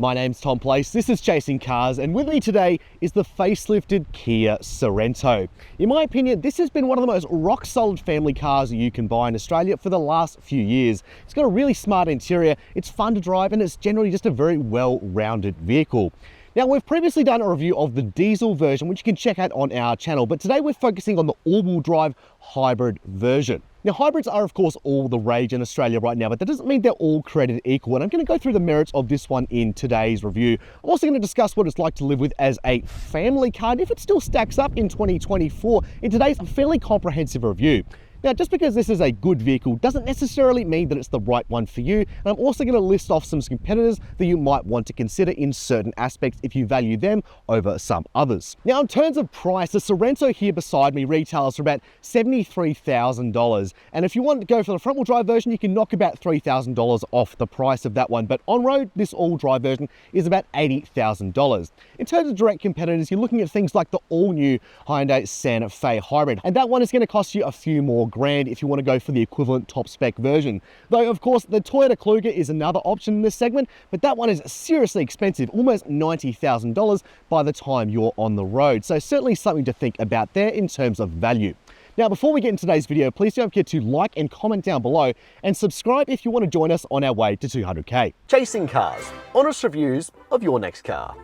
My name's Tom Place, this is Chasing Cars, and with me today is the facelifted Kia Sorento. In my opinion, this has been one of the most rock-solid family cars you can buy in Australia for the last few years. It's got a really smart interior, it's fun to drive, and it's generally just a very well-rounded vehicle. Now, we've previously done a review of the diesel version, which you can check out on our channel, but today we're focusing on the all-wheel drive hybrid version. Now, hybrids are, of course, all the rage in Australia right now, but that doesn't mean they're all created equal. And I'm going to go through the merits of this one in today's review. I'm also going to discuss what it's like to live with as a family car, and if it still stacks up in 2024 in today's fairly comprehensive review. Now, just because this is a good vehicle doesn't necessarily mean that it's the right one for you. And I'm also going to list off some competitors that you might want to consider in certain aspects if you value them over some others. Now, in terms of price, the Sorento here beside me retails for about $73,000. And if you want to go for the front-wheel drive version, you can knock about $3,000 off the price of that one. But on-road, this all-wheel drive version is about $80,000. In terms of direct competitors, you're looking at things like the all-new Hyundai Santa Fe Hybrid. And that one is going to cost you a few more grand if you want to go for the equivalent top spec version. Though, of course, the Toyota Kluger is another option in this segment, but that one is seriously expensive, almost $90,000 by the time you're on the road. So certainly something to think about there in terms of value. Now, before we get into today's video, please don't forget to like and comment down below and subscribe if you want to join us on our way to 200K. Chasing Cars, honest reviews of your next car.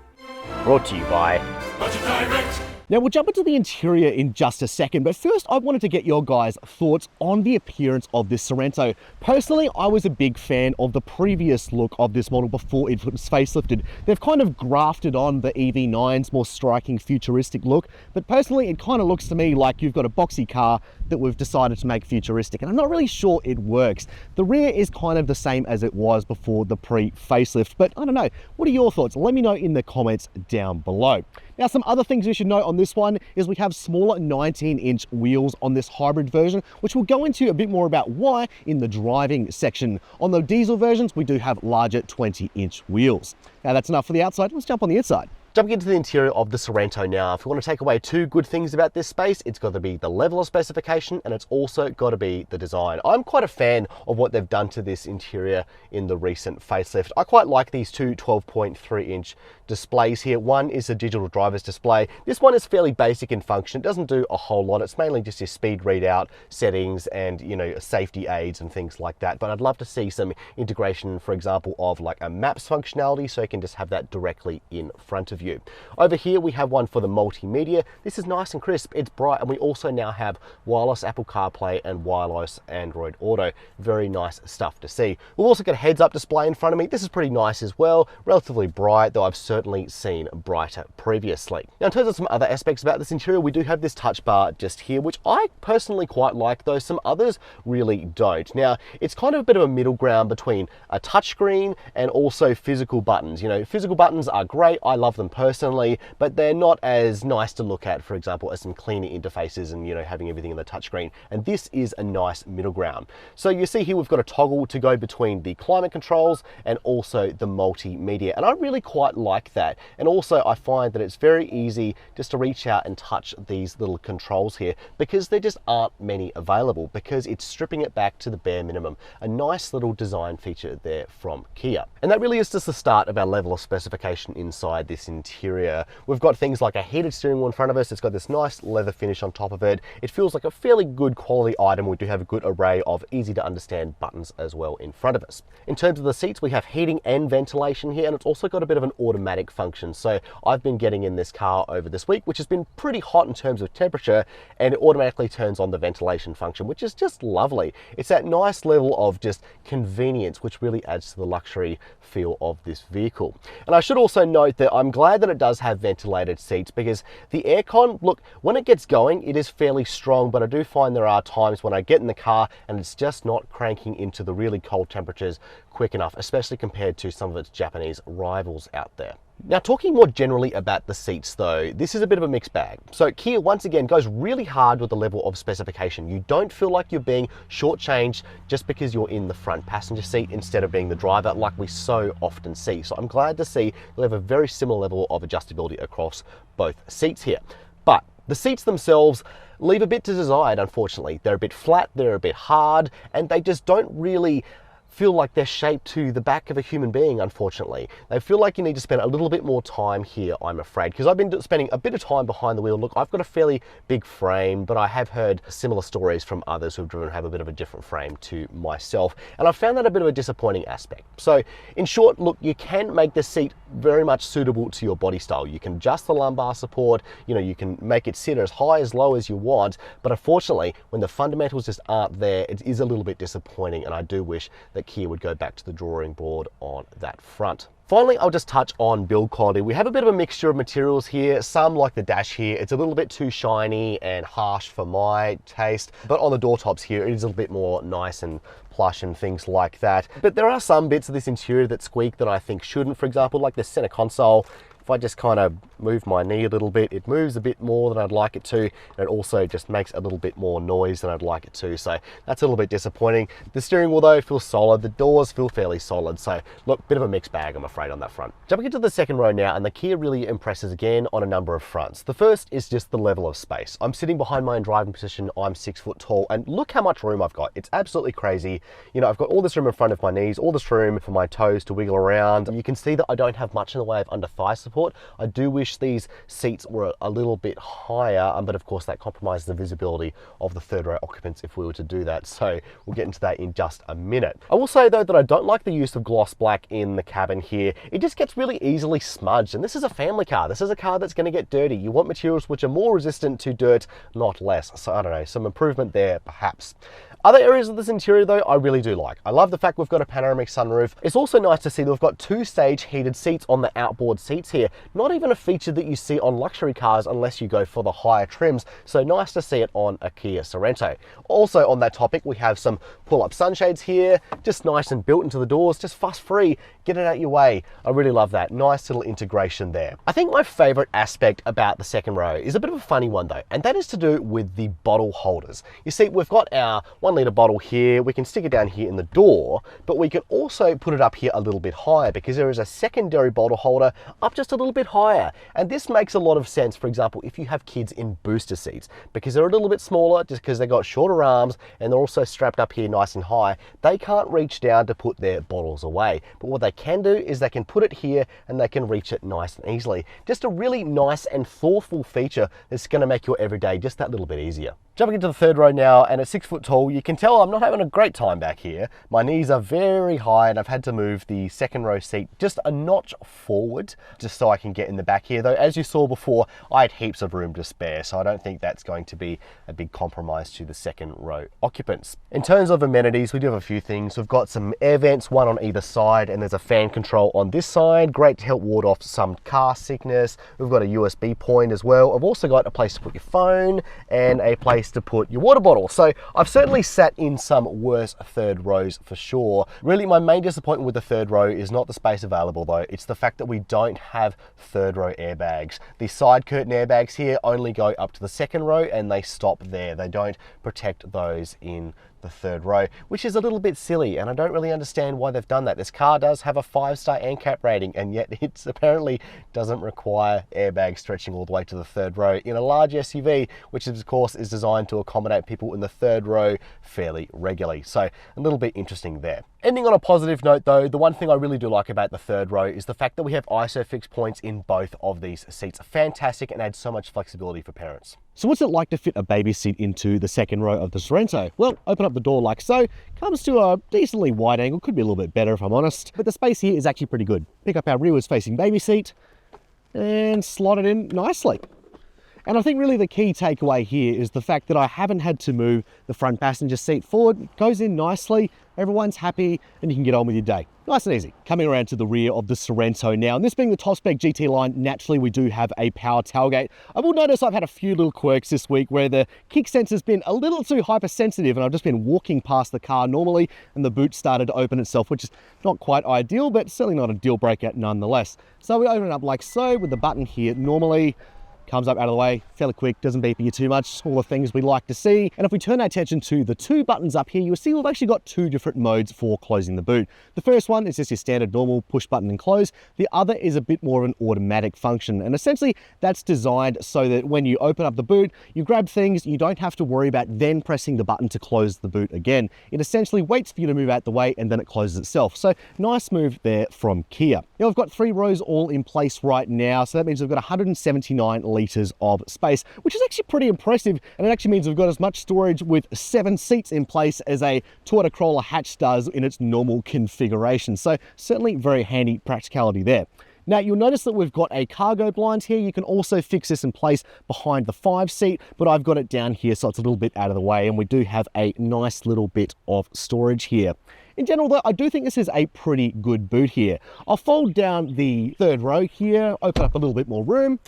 Brought to you by Budget Direct. Now, we'll jump into the interior in just a second, but first I wanted to get your guys' thoughts on the appearance of this Sorento. Personally, I was a big fan of the previous look of this model before it was facelifted. They've kind of grafted on the EV9's more striking futuristic look, but personally it kind of looks to me like you've got a boxy car that we've decided to make futuristic, and I'm not really sure it works. The rear is kind of the same as it was before the pre-facelift, but I don't know. What are your thoughts? Let me know in the comments down below. Now, some other things you should know on this one is we have smaller 19-inch wheels on this hybrid version, which we'll go into a bit more about why in the driving section. On the diesel versions, we do have larger 20-inch wheels. Now, that's enough for the outside. Let's jump on the inside. Jumping into the interior of the Sorento now, if you want to take away two good things about this space, it's got to be the level of specification and it's also got to be the design. I'm quite a fan of what they've done to this interior in the recent facelift. I quite like these two 12.3-inch displays here. One is a digital driver's display. This one is fairly basic in function. It doesn't do a whole lot. It's mainly just your speed readout settings and, you know, safety aids and things like that. But I'd love to see some integration, for example, of like a maps functionality so you can just have that directly in front of you. Over here we have one for the multimedia. This is nice and crisp, it's bright, and we also now have wireless Apple CarPlay and wireless Android Auto. Very nice stuff to see. We've also got a heads-up display in front of me. This is pretty nice as well, relatively bright, though I've certainly seen brighter previously. Now, in terms of some other aspects about this interior, we do have this touch bar just here, which I personally quite like, though some others really don't. Now, it's kind of a bit of a middle ground between a touchscreen and also physical buttons. You know, physical buttons are great, I love them personally, but they're not as nice to look at, for example, as some cleaner interfaces and, you know, having everything in the touchscreen. And this is a nice middle ground. So you see here we've got a toggle to go between the climate controls and also the multimedia, and I really quite like that. And also I find that it's very easy just to reach out and touch these little controls here because there just aren't many available, because it's stripping it back to the bare minimum. A nice little design feature there from Kia. And that really is just the start of our level of specification inside this interior. We've got things like a heated steering wheel in front of us. It's got this nice leather finish on top of it. It feels like a fairly good quality item. We do have a good array of easy to understand buttons as well in front of us. In terms of the seats, we have heating and ventilation here, and it's also got a bit of an automatic function. So I've been getting in this car over this week, which has been pretty hot in terms of temperature, and it automatically turns on the ventilation function, which is just lovely. It's that nice level of just convenience, which really adds to the luxury feel of this vehicle. And I should also note that I'm glad that it does have ventilated seats, because the aircon, look, when it gets going, it is fairly strong, but I do find there are times when I get in the car and it's just not cranking into the really cold temperatures quick enough, especially compared to some of its Japanese rivals out there. Now, talking more generally about the seats though, this is a bit of a mixed bag. So Kia once again goes really hard with the level of specification. You don't feel like you're being shortchanged just because you're in the front passenger seat instead of being the driver, like we so often see. So I'm glad to see we have a very similar level of adjustability across both seats here. But the seats themselves leave a bit to desired, unfortunately. They're a bit flat, they're a bit hard, and they just don't really feel like they're shaped to the back of a human being, unfortunately. They feel like you need to spend a little bit more time here, I'm afraid, because I've been spending a bit of time behind the wheel. Look, I've got a fairly big frame, but I have heard similar stories from others who've driven have a bit of a different frame to myself, and I've found that a bit of a disappointing aspect. So in short, look, you can make the seat very much suitable to your body style. You can adjust the lumbar support, you know, you can make it sit as high, as low as you want, but unfortunately, when the fundamentals just aren't there, it is a little bit disappointing, and I do wish that Kia would go back to the drawing board on that front. Finally, I'll just touch on build quality. We have a bit of a mixture of materials here. Some, like the dash here, it's a little bit too shiny and harsh for my taste, but on the door tops here, it is a little bit more nice and plush and things like that. But there are some bits of this interior that squeak that I think shouldn't. For example, like the center console. If I just kind of move my knee a little bit, it moves a bit more than I'd like it to, and it also just makes a little bit more noise than I'd like it to, so that's a little bit disappointing. The steering wheel though feels solid, the doors feel fairly solid, so look, bit of a mixed bag I'm afraid on that front. Jumping into the second row now, and the Kia really impresses again on a number of fronts. The first is just the level of space. I'm sitting behind my own driving position, I'm 6 foot tall, and look how much room I've got. It's absolutely crazy. You know, I've got all this room in front of my knees, all this room for my toes to wiggle around. You can see that I don't have much in the way of under thigh support. I do wish these seats were a little bit higher, but of course that compromises the visibility of the third row occupants if we were to do that, so we'll get into that in just a minute. I will say though that I don't like the use of gloss black in the cabin here. It just gets really easily smudged, and this is a family car. This is a car that's going to get dirty. You want materials which are more resistant to dirt, not less. So I don't know, some improvement there perhaps. Other areas of this interior though, I really do like. I love the fact we've got a panoramic sunroof. It's also nice to see that we've got 2-stage heated seats on the outboard seats here. Not even a feature that you see on luxury cars unless you go for the higher trims. So nice to see it on a Kia Sorento. Also on that topic, we have some pull-up sunshades here, just nice and built into the doors, just fuss-free. Get it out your way. I really love that. Nice little integration there. I think my favorite aspect about the second row is a bit of a funny one though, and that is to do with the bottle holders. You see, we've got our 1-litre bottle here. We can stick it down here in the door, but we can also put it up here a little bit higher because there is a secondary bottle holder up just a little bit higher. And this makes a lot of sense, for example, if you have kids in booster seats, because they're a little bit smaller just because they've got shorter arms and they're also strapped up here nice and high. They can't reach down to put their bottles away, but what they can do is they can put it here and they can reach it nice and easily. Just a really nice and thoughtful feature that's going to make your everyday just that little bit easier. Jumping into the third row now, and at 6 foot tall, you can tell I'm not having a great time back here. My knees are very high and I've had to move the second row seat just a notch forward just so I can get in the back here. Though, as you saw before, I had heaps of room to spare, so I don't think that's going to be a big compromise to the second row occupants. In terms of amenities, we do have a few things. We've got some air vents, one on either side, and there's a fan control on this side. Great to help ward off some car sickness. We've got a USB point as well. I've also got a place to put your phone and a place to put your water bottle. So I've certainly sat in some worse third rows for sure. Really, my main disappointment with the third row is not the space available though. It's the fact that we don't have third row airbags. The side curtain airbags here only go up to the second row and they stop there. They don't protect those in the third row, which is a little bit silly, and I don't really understand why they've done that. This car does have a 5-star ANCAP rating, and yet it apparently doesn't require airbags stretching all the way to the third row in a large SUV, which of course is designed to accommodate people in the third row fairly regularly. So a little bit interesting there. Ending on a positive note though, the one thing I really do like about the third row is the fact that we have ISOFIX points in both of these seats. Fantastic, and adds so much flexibility for parents. So what's it like to fit a baby seat into the second row of the Sorento? Well, open up the door like so, comes to a decently wide angle, could be a little bit better if I'm honest, but the space here is actually pretty good. Pick up our rearwards facing baby seat and slot it in nicely. And I think really the key takeaway here is the fact that I haven't had to move the front passenger seat forward. It goes in nicely, everyone's happy, and you can get on with your day. Nice and easy. Coming around to the rear of the Sorento now, and this being the top spec GT line, naturally we do have a power tailgate. I will notice I've had a few little quirks this week where the kick sensor's been a little too hypersensitive, and I've just been walking past the car normally and the boot started to open itself, which is not quite ideal, but certainly not a deal breaker nonetheless. So we open it up like so with the button here normally. comes up out of the way, fairly quick, doesn't beep you too much, all the things we like to see. And if we turn our attention to the two buttons up here, you'll see we've actually got two different modes for closing the boot. The first one is just your standard normal push button and close. The other is a bit more of an automatic function. And essentially that's designed so that when you open up the boot, you grab things, you don't have to worry about then pressing the button to close the boot again. It essentially waits for you to move out the way and then it closes itself. So nice move there from Kia. Now we've got 3 rows all in place right now. So that means we've got 179 litres of space, which is actually pretty impressive. And it actually means we've got as much storage with 7 seats in place as a Toyota Corolla hatch does in its normal configuration. So certainly very handy practicality there. Now you'll notice that we've got a cargo blind here. You can also fix this in place behind the 5 seat, but I've got it down here so it's a little bit out of the way, and we do have a nice little bit of storage here. In general though, I do think this is a pretty good boot here. I'll fold down the 3rd row here, open up a little bit more room.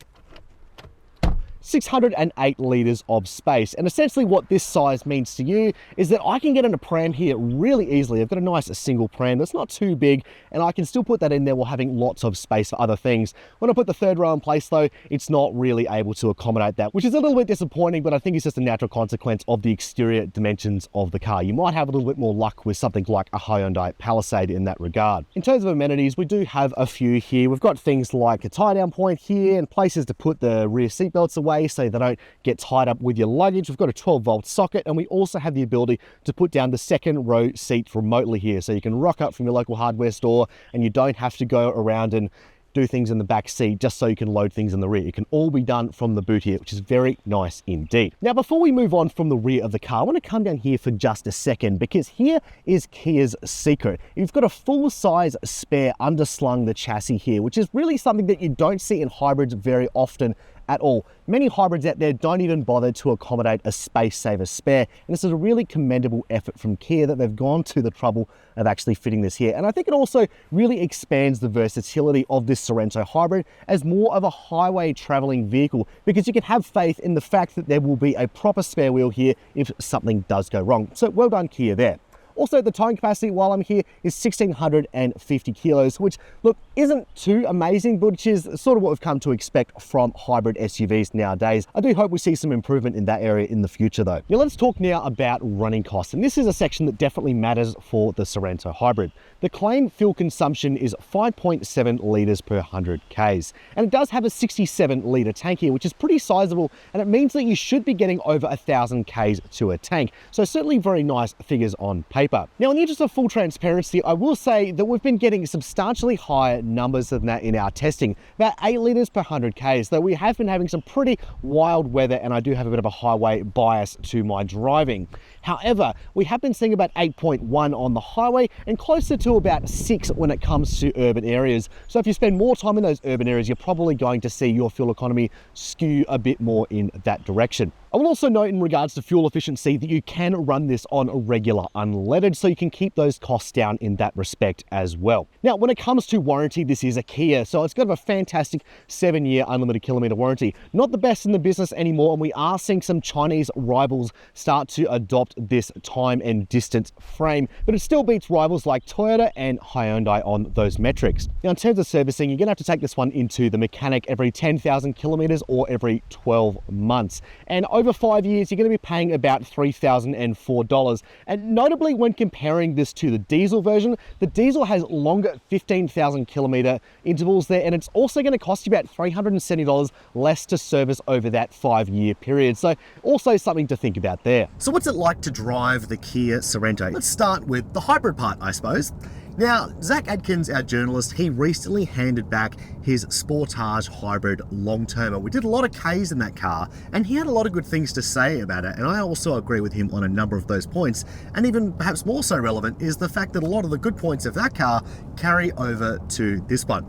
608 litres of space. And essentially what this size means to you is that I can get in a pram here really easily. I've got a nice single pram that's not too big, and I can still put that in there while having lots of space for other things. When I put the 3rd row in place though, it's not really able to accommodate that, which is a little bit disappointing, but I think it's just a natural consequence of the exterior dimensions of the car. You might have a little bit more luck with something like a Hyundai Palisade in that regard. In terms of amenities, we do have a few here. We've got things like a tie down point here and places to put the rear seat belts away so they don't get tied up with your luggage. We've got a 12-volt socket, and we also have the ability to put down the 2nd row seat remotely here. So you can rock up from your local hardware store and you don't have to go around and do things in the back seat just so you can load things in the rear. It can all be done from the boot here, which is very nice indeed. Now, before we move on from the rear of the car, I want to come down here for just a second, because here is Kia's secret. You've got a full-size spare underslung the chassis here, which is really something that you don't see in hybrids very often at all. Many hybrids out there don't even bother to accommodate a space saver spare, and this is a really commendable effort from Kia that they've gone to the trouble of actually fitting this here. And I think it also really expands the versatility of this Sorento hybrid as more of a highway traveling vehicle, because you can have faith in the fact that there will be a proper spare wheel here if something does go wrong. So well done, Kia there. Also, the towing capacity while I'm here is 1,650 kilos, which, look, isn't too amazing, but which is sort of what we've come to expect from hybrid SUVs nowadays. I do hope we see some improvement in that area in the future though. Now let's talk now about running costs, and this is a section that definitely matters for the Sorento hybrid. The claimed fuel consumption is 5.7 litres per 100 Ks, and it does have a 67 litre tank here, which is pretty sizable, and it means that you should be getting over 1,000 Ks to a tank. So certainly very nice figures on paper. Now, in the interest of full transparency, I will say that we've been getting substantially higher numbers than that in our testing, about 8 litres per 100 Ks, though we have been having some pretty wild weather, and I do have a bit of a highway bias to my driving. However, we have been seeing about 8.1 on the highway and closer to about 6 when it comes to urban areas. So if you spend more time in those urban areas, you're probably going to see your fuel economy skew a bit more in that direction. I will also note in regards to fuel efficiency that you can run this on a regular unleaded, so you can keep those costs down in that respect as well. Now, when it comes to warranty, this is a Kia, so it's got a fantastic 7-year unlimited kilometer warranty. Not the best in the business anymore, and we are seeing some Chinese rivals start to adopt this time and distance frame, but it still beats rivals like Toyota and Hyundai on those metrics. Now, in terms of servicing, you're gonna have to take this one into the mechanic every 10,000 kilometers or every 12 months. And over 5 years, you're going to be paying about $3,004. And notably, when comparing this to the diesel version, the diesel has longer 15,000 kilometer intervals there, and it's also going to cost you about $370 less to service over that 5-year period. So also something to think about there. So what's it like to drive the Kia Sorento? Let's start with the hybrid part, I suppose. Now, Zach Adkins, our journalist, he recently handed back his Sportage Hybrid long-termer. We did a lot of Ks in that car, and he had a lot of good things to say about it, and I also agree with him on a number of those points. And even perhaps more so relevant is the fact that a lot of the good points of that car carry over to this one.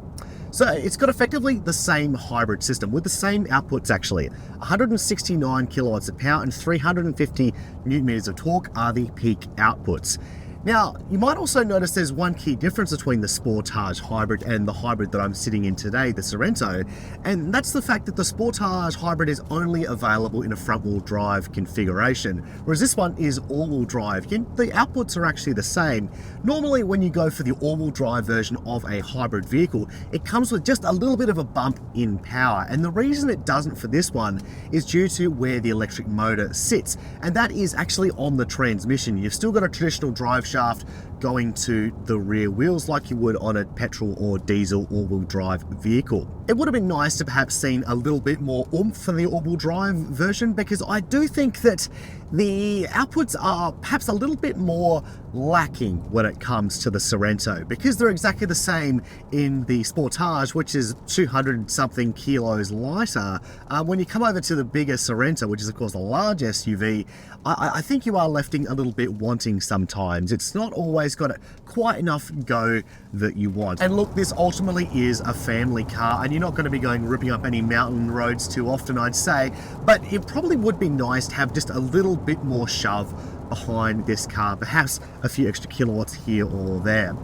So it's got effectively the same hybrid system with the same outputs actually. 169 kilowatts of power and 350 newton meters of torque are the peak outputs. Now, you might also notice there's one key difference between the Sportage Hybrid and the hybrid that I'm sitting in today, the Sorento, and that's the fact that the Sportage Hybrid is only available in a front-wheel drive configuration, whereas this one is all-wheel drive. The outputs are actually the same. Normally, when you go for the all-wheel drive version of a hybrid vehicle, it comes with just a little bit of a bump in power, and the reason it doesn't for this one is due to where the electric motor sits, and that is actually on the transmission. You've still got a traditional drive shaft going to the rear wheels like you would on a petrol or diesel all-wheel drive vehicle. It would have been nice to perhaps seen a little bit more oomph for the all-wheel drive version, because I do think that the outputs are perhaps a little bit more lacking when it comes to the Sorento, because they're exactly the same in the Sportage, which is 200 something kilos lighter. When you come over to the bigger Sorento, which is of course a large SUV, I think you are left a little bit wanting sometimes. It's not always got quite enough go that you want. And look, this ultimately is a family car, and you're not going to be going ripping up any mountain roads too often, I'd say, but it probably would be nice to have just a little bit more shove behind this car, perhaps a few extra kilowatts here or there.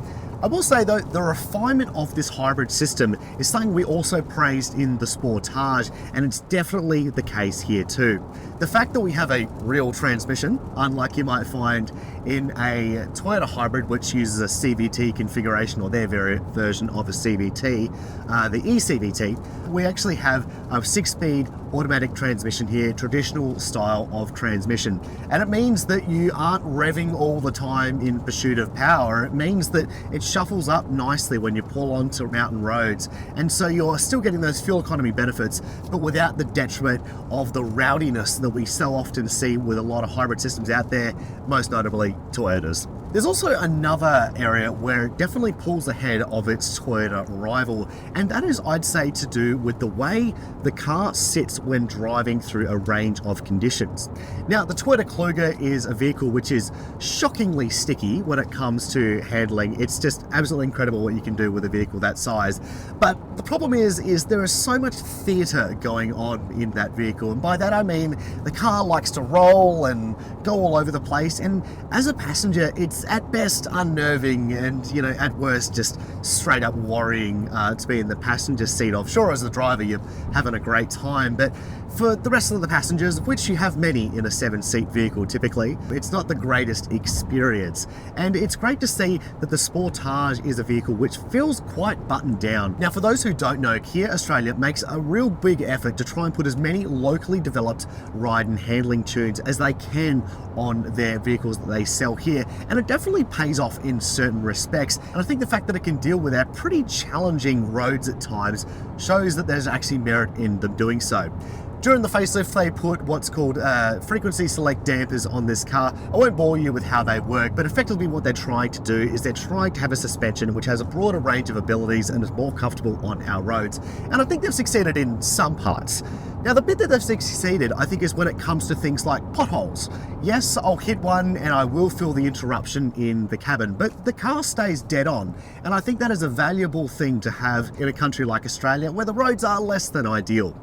I will say though, the refinement of this hybrid system is something we also praised in the Sportage, and it's definitely the case here too. The fact that we have a real transmission, unlike you might find in a Toyota hybrid, which uses a CVT configuration, or their version of a CVT, the eCVT, we actually have a 6-speed automatic transmission here, traditional style of transmission. And it means that you aren't revving all the time in pursuit of power. It means that it shuffles up nicely when you pull onto mountain roads. And so you're still getting those fuel economy benefits, but without the detriment of the rowdiness that we so often see with a lot of hybrid systems out there, most notably Toyotas. There's also another area where it definitely pulls ahead of its Toyota rival, and that is, I'd say, to do with the way the car sits when driving through a range of conditions. Now, the Toyota Kluger is a vehicle which is shockingly sticky when it comes to handling. It's just absolutely incredible what you can do with a vehicle that size. But the problem is there is so much theatre going on in that vehicle, and by that I mean the car likes to roll and go all over the place, and as a passenger, it's at best unnerving and, you know, at worst just straight up worrying to be in the passenger seat of. Sure, as the driver you're having a great time, but for the rest of the passengers, of which you have many in a 7-seat vehicle typically, it's not the greatest experience. And it's great to see that the Sportage is a vehicle which feels quite buttoned down. Now, for those who don't know, Kia Australia makes a real big effort to try and put as many locally developed ride and handling tunes as they can on their vehicles that they sell here, and it definitely pays off in certain respects. And I think the fact that it can deal with our pretty challenging roads at times shows that there's actually merit in them doing so. During the facelift, they put what's called frequency select dampers on this car. I won't bore you with how they work, but effectively what they're trying to do is they're trying to have a suspension which has a broader range of abilities and is more comfortable on our roads. And I think they've succeeded in some parts. Now, the bit that they've succeeded, I think, is when it comes to things like potholes. Yes, I'll hit one and I will feel the interruption in the cabin, but the car stays dead on. And I think that is a valuable thing to have in a country like Australia, where the roads are less than ideal.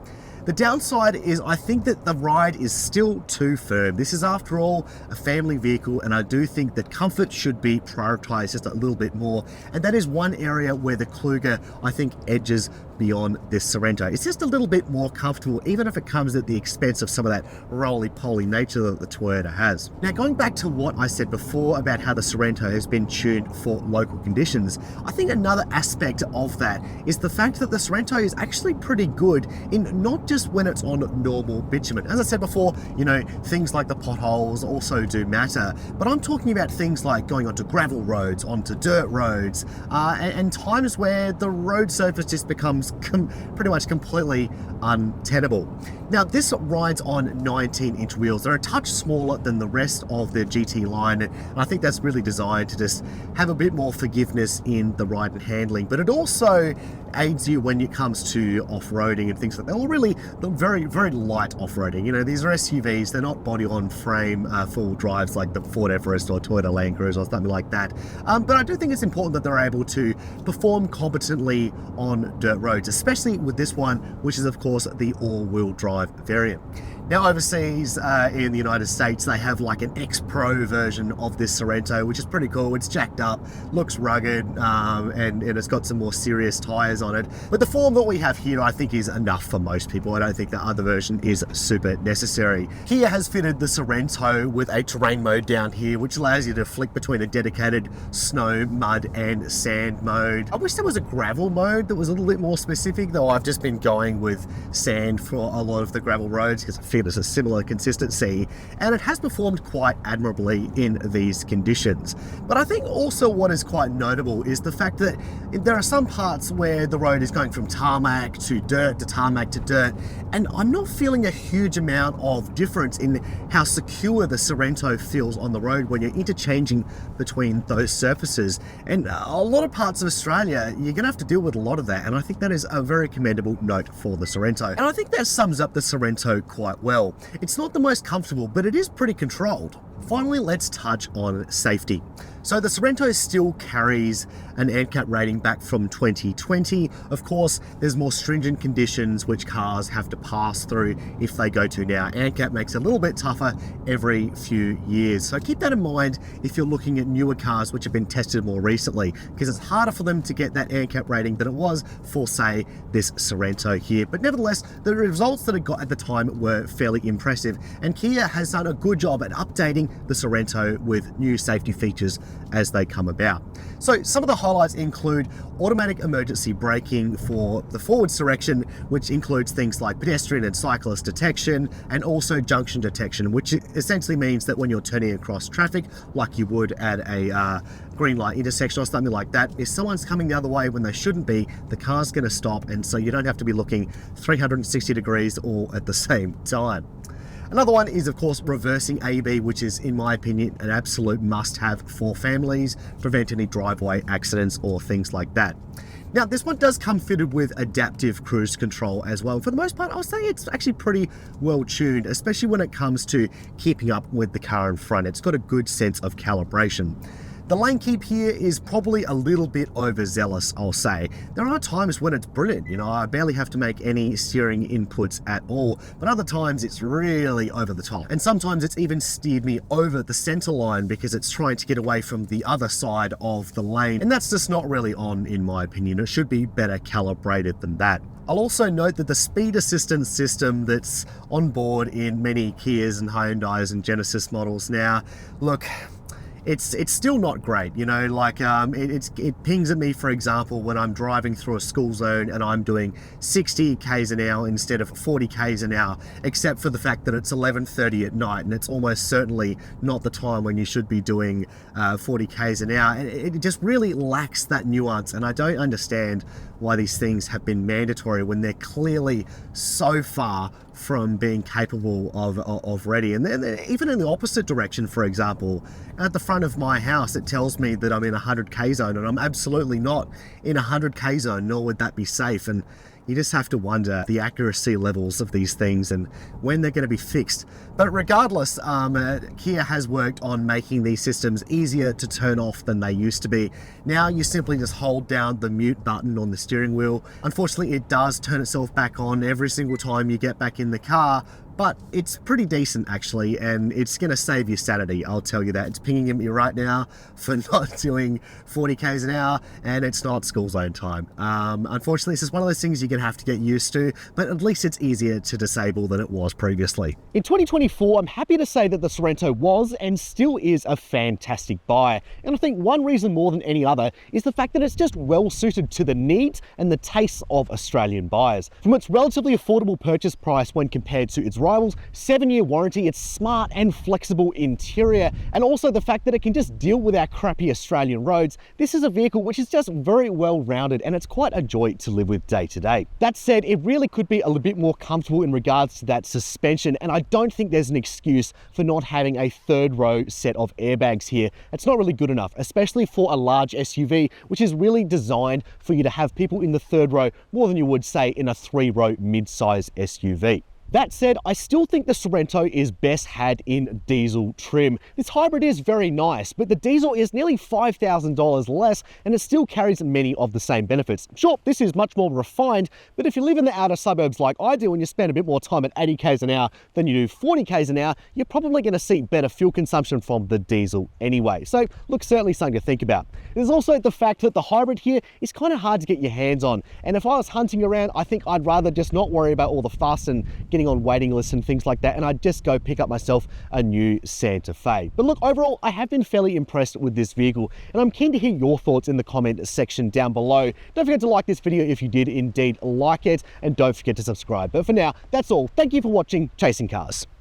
The downside is I think that the ride is still too firm. This is, after all, a family vehicle, and I do think that comfort should be prioritised just a little bit more. And that is one area where the Kluger, I think, edges beyond this Sorento. It's just a little bit more comfortable, even if it comes at the expense of some of that roly-poly nature that the Toyota has. Now, going back to what I said before about how the Sorento has been tuned for local conditions, I think another aspect of that is the fact that the Sorento is actually pretty good in not just when it's on normal bitumen. As I said before, you know, things like the potholes also do matter, but I'm talking about things like going onto gravel roads, onto dirt roads, and times where the road surface just becomes pretty much completely untenable. Now, this rides on 19-inch wheels. They're a touch smaller than the rest of the GT line, and I think that's really designed to just have a bit more forgiveness in the ride and handling, but it also aids you when it comes to off-roading and things like that. Well, really, very, very light off-roading. You know, these are SUVs, they're not body-on-frame full drives like the Ford Everest or Toyota Land Cruiser or something like that. But I do think it's important that they're able to perform competently on dirt roads, especially with this one, which is, of course, the all-wheel drive variant. Now overseas in the United States, they have like an X-Pro version of this Sorento, which is pretty cool. It's jacked up, looks rugged, and it's got some more serious tyres on it. But the form that we have here, I think, is enough for most people. I don't think the other version is super necessary. Kia has fitted the Sorento with a terrain mode down here, which allows you to flick between a dedicated snow, mud, and sand mode. I wish there was a gravel mode that was a little bit more specific, though I've just been going with sand for a lot of the gravel roads because I feel it's a similar consistency, and it has performed quite admirably in these conditions. But I think also what is quite notable is the fact that there are some parts where the road is going from tarmac to dirt to tarmac to dirt, and I'm not feeling a huge amount of difference in how secure the Sorento feels on the road when you're interchanging between those surfaces. And a lot of parts of Australia, you're gonna have to deal with a lot of that, and I think that is a very commendable note for the Sorento. And I think that sums up the Sorento quite well. It's not the most comfortable, but it is pretty controlled. Finally, let's touch on safety. So the Sorento still carries an ANCAP rating back from 2020. Of course, there's more stringent conditions which cars have to pass through if they go to now. ANCAP makes it a little bit tougher every few years. So keep that in mind if you're looking at newer cars which have been tested more recently, because it's harder for them to get that ANCAP rating than it was for, say, this Sorento here. But nevertheless, the results that it got at the time were fairly impressive, and Kia has done a good job at updating the Sorento with new safety features as they come about. So some of the highlights include automatic emergency braking for the forwards direction, which includes things like pedestrian and cyclist detection, and also junction detection, which essentially means that when you're turning across traffic, like you would at a green light intersection or something like that, if someone's coming the other way when they shouldn't be, the car's going to stop, and so you don't have to be looking 360 degrees all at the same time. Another one is, of course, reversing AEB, which is, in my opinion, an absolute must-have for families, prevent any driveway accidents or things like that. Now, this one does come fitted with adaptive cruise control as well. For the most part, I'll say it's actually pretty well tuned, especially when it comes to keeping up with the car in front. It's got a good sense of calibration. The lane keep here is probably a little bit overzealous, I'll say. There are times when it's brilliant, you know, I barely have to make any steering inputs at all, but other times it's really over the top. And sometimes it's even steered me over the center line because it's trying to get away from the other side of the lane. And that's just not really on, in my opinion. It should be better calibrated than that. I'll also note that the speed assistance system that's on board in many Kias and Hyundais and Genesis models now, look, it's still not great, you know, like it pings at me, for example, when I'm driving through a school zone and I'm doing 60 k's an hour instead of 40 k's an hour, except for the fact that it's 11:30 at night and it's almost certainly not the time when you should be doing 40 k's an hour. It just really lacks that nuance, and I don't understand why these things have been mandatory when they're clearly so far from being capable of ready. And then even in the opposite direction, for example, at the front of my house, it tells me that I'm in a 100k zone, and I'm absolutely not in a 100k zone, nor would that be safe. And you just have to wonder the accuracy levels of these things and when they're going to be fixed. But regardless, Kia has worked on making these systems easier to turn off than they used to be. Now you simply just hold down the mute button on the steering wheel. Unfortunately, it does turn itself back on every single time you get back in the car, but it's pretty decent actually, and it's going to save you Saturday, I'll tell you that. It's pinging at me right now for not doing 40 k's an hour, and it's not school zone time. Unfortunately, this is one of those things you're going to have to get used to, but at least it's easier to disable than it was previously. In 2024, I'm happy to say that the Sorento was and still is a fantastic buy, and I think one reason more than any other is the fact that it's just well suited to the needs and the tastes of Australian buyers. From its relatively affordable purchase price when compared to its rivals, 7-year warranty, its smart and flexible interior, and also the fact that it can just deal with our crappy Australian roads, this is a vehicle which is just very well rounded, and it's quite a joy to live with day to day. That said, it really could be a little bit more comfortable in regards to that suspension, and I don't think there's an excuse for not having a third row set of airbags here. It's not really good enough, especially for a large SUV, which is really designed for you to have people in the third row more than you would, say, in a 3-row mid-size SUV. That said, I still think the Sorento is best had in diesel trim. This hybrid is very nice, but the diesel is nearly $5,000 less and it still carries many of the same benefits. Sure, this is much more refined, but if you live in the outer suburbs like I do and you spend a bit more time at 80 k's an hour than you do 40 k's an hour, you're probably going to see better fuel consumption from the diesel anyway. So look, certainly something to think about. There's also the fact that the hybrid here is kind of hard to get your hands on. And if I was hunting around, I think I'd rather just not worry about all the fuss and getting on waiting lists and things like that, and I'd just go pick up myself a new Santa Fe. But look, overall, I have been fairly impressed with this vehicle, and I'm keen to hear your thoughts in the comment section down below. Don't forget to like this video if you did indeed like it, and don't forget to subscribe. But for now, that's all. Thank you for watching Chasing Cars.